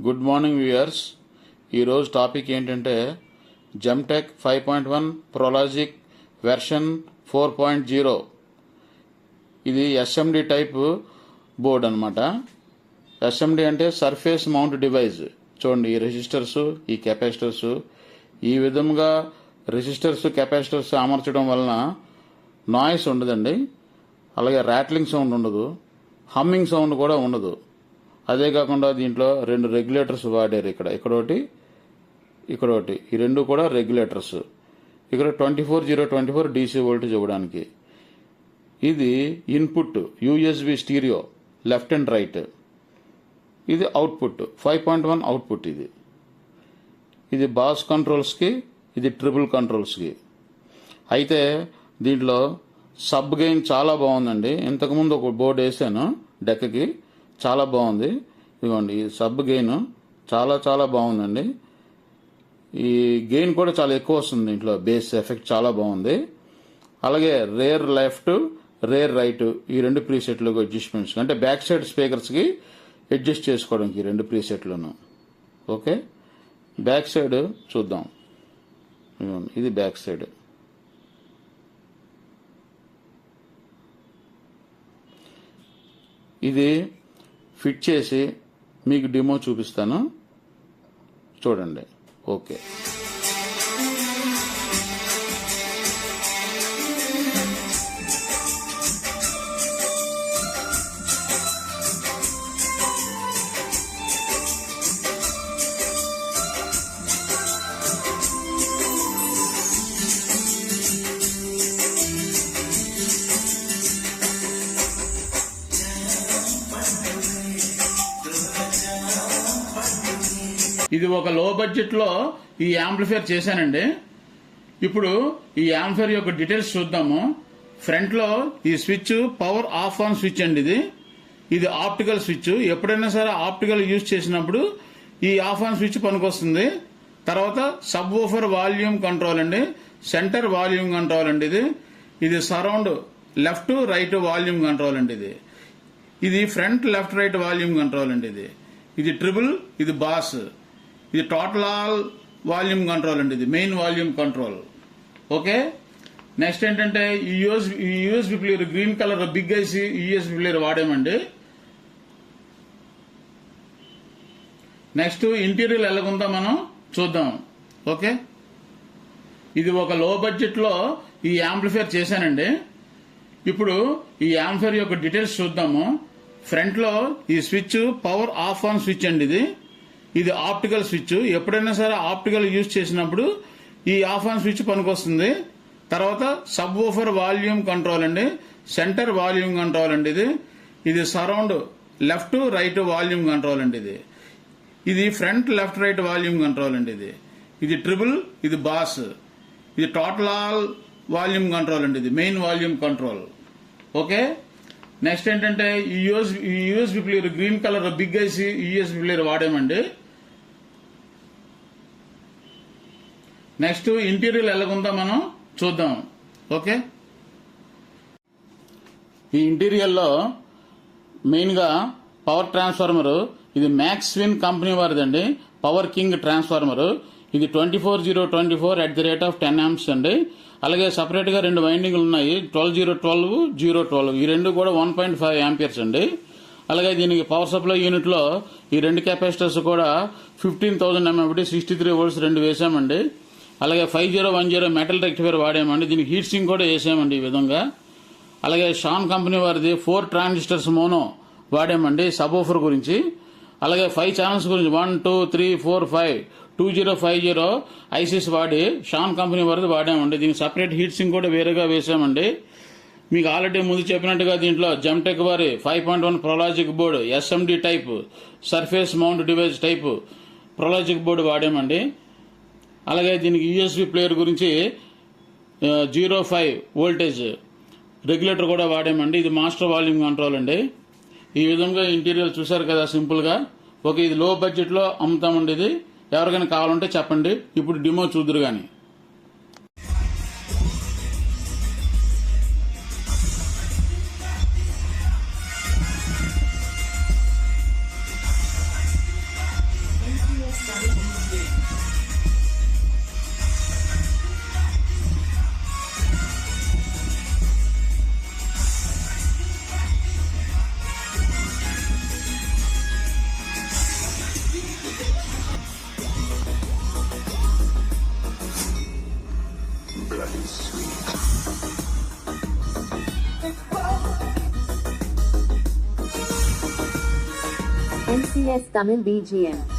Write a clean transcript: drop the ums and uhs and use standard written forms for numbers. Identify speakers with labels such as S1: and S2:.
S1: Good morning viewers. ఈరోజు topic ఏంటంటే జెమ్టెక్ 5.1 Pro Logic version 4.0. ఇది ఎస్ఎండి టైప్ బోర్డ్ అనమాట. ఎస్ఎండి అంటే సర్ఫేస్ మౌంట్ డివైస్. చూడండి, ఈ రెసిస్టర్స్, ఈ కెపాసిటర్స్, ఈ విధంగా రెసిస్టర్స్ కెపాసిటర్స్ అమర్చడం వలన నాయిస్ ఉండదండి. అలాగే ర్యాట్లింగ్ సౌండ్ ఉండదు, హమ్మింగ్ సౌండ్ కూడా ఉండదు. అదే కాకుండా దీంట్లో 2 రెగ్యులేటర్స్ వాడారు. ఇక్కడ ఒకటి ఈ రెండు కూడా రెగ్యులేటర్స్. ఇక్కడ 24/024 డీసీ వోల్టేజ్ ఇవ్వడానికి. ఇది input USB stereo left and right. ఇది అవుట్పుట్ 5.1 అవుట్పుట్. ఇది బాస్ కంట్రోల్స్కి, ఇది ట్రిపుల్ కంట్రోల్స్కి. అయితే దీంట్లో సబ్ గెయిన్ చాలా బాగుందండి. ఇంతకుముందు ఒక బోర్డు వేసాను డెక్కి, చాలా బాగుంది. ఇదిగోండి, ఈ సబ్ గెయిన్ చాలా బాగుందండి. ఈ గెయిన్ కూడా చాలా ఎక్కువ వస్తుంది. దీంట్లో బేస్ ఎఫెక్ట్ చాలా బాగుంది. అలాగే రేర్ లెఫ్ట్, రేర్ రైట్, ఈ 2 ప్రీసెట్లకు అడ్జస్ట్మెంట్స్, అంటే బ్యాక్ సైడ్ స్పీకర్స్కి అడ్జస్ట్ చేసుకోవడానికి 2 ప్రీసెట్లను. ఓకే, బ్యాక్ సైడ్ చూద్దాం. ఇది బ్యాక్ సైడ్. ఇది ఫిట్ చేసి మీకు డెమో చూపిస్తాను, చూడండి. ఓకే, ఇది ఒక లో బడ్జెట్ లో ఈ యాంప్లిఫైర్ చేశానండి. ఇప్పుడు ఈ యాంప్లిఫైర్ యొక్క డీటెయిల్స్ చూద్దాము. ఫ్రంట్ లో ఈ switch power of on switch అండి. ఇది ఆప్టికల్ స్విచ్. ఎప్పుడైనా సరే ఆప్టికల్ యూజ్ చేసినప్పుడు ఈ ఆఫ్ ఆన్ స్విచ్ పనికొస్తుంది. తర్వాత సబ్ వూఫర్ వాల్యూమ్ కంట్రోల్ అండి, సెంటర్ వాల్యూమ్ కంట్రోల్ అండి. ఇది surround left right volume control అండి. ఇది front left right volume control అండి. ఇది ట్రిపుల్, ఇది బాస్, ఇది టోటల్ ఆల్ వాల్యూమ్ కంట్రోల్ అండి. ఇది main volume control. Okay, next ఏంటంటే ఈ USB player green colour big IC USB player వాడామండి. నెక్స్ట్ ఇంటీరియర్ ఎలాగుందో మనం చూద్దాం. ఓకే, ఇది ఒక లో బడ్జెట్ లో ఈ యాంప్లిఫైర్ చేశానండి. ఇప్పుడు ఈ యాంప్లిఫైర్ యొక్క డీటెయిల్స్ చూద్దాము. ఫ్రంట్ లో ఈ switch power of on switch అండి. ఇది ఆప్టికల్ స్విచ్. ఎప్పుడైనా సరే ఆప్టికల్ యూజ్ చేసినప్పుడు ఈ ఆఫ్ ఆన్ స్విచ్ పనికొస్తుంది. తర్వాత సబ్ వూఫర్ వాల్యూమ్ కంట్రోల్ అండి, సెంటర్ వాల్యూమ్ కంట్రోల్ అండి. ఇది surround left right volume control అండి. ఇది front left right volume control అండి. ఇది ట్రిపుల్, ఇది బాస్, ఇది టోటల్ ఆల్ వాల్యూమ్ కంట్రోల్ అండి. ఇది main volume control. Okay, next ఏంటంటే ఈ USB player green colour big IC USB player వాడామండి. నెక్స్ట్ ఇంటీరియర్ ఎలాగుందో మనం చూద్దాం. ఓకే, ఈ ఇంటీరియర్ లో మెయిన్ గా పవర్ ట్రాన్స్ఫార్మర్. ఇది మ్యాక్స్విన్ కంపెనీ వారిదండి, పవర్ కింగ్ ట్రాన్స్ఫార్మర్. ఇది 24/024 amps అండి. అలాగే సపరేట్ గా 2 వైండింగ్లు ఉన్నాయి, 12/012, 012. ఈ 2 కూడా 1.5 amperes అండి. అలాగే దీనికి పవర్ సప్లై యూనిట్ లో ఈ 2 కెపాసిటర్స్ కూడా 15,000 mAh 63 volts 2 వేసామండి. అలాగే 5010 మెటల్ రెక్టిఫైర్ వాడామండి. దీనికి హీట్ సింక్ కూడా వేసామండి ఈ విధంగా. అలాగే షాన్ కంపెనీ వారిది 4 ట్రాన్సిస్టర్స్ మోనో వాడామండి సబ్ వూఫర్ గురించి. అలాగే 5 ఛానల్స్ గురించి 1 2 3 4 5 2050 ఐసీస్ వాడి షాన్ కంపెనీ వారిది వాడామండి. దీనికి సపరేట్ హీట్ సింక్ కూడా వేరేగా వేసామండి. మీకు ఆల్రెడీ ముందు చెప్పినట్టుగా దీంట్లో జెమ్టెక్ వారి 5.1 pro logic board SMD type surface mount device type pro logic board వాడామండి. అలాగే దీనికి యూఎస్బి ప్లేయర్ గురించి 0.5 వోల్టేజ్ రెగ్యులేటర్ కూడా వాడామండి. ఇది మాస్టర్ వాల్యూమ్ కంట్రోల్ అండి. ఈ విధంగా ఇంటీరియర్ చూసారు కదా, సింపుల్ గా. ఓకే, ఇది లో బడ్జెట్ లో అమ్ముతామండి. ఇది ఎవరికైనా కావాలంటే చెప్పండి. ఇప్పుడు డెమో చూద్దరు గాని.
S2: NCS Tamil BGM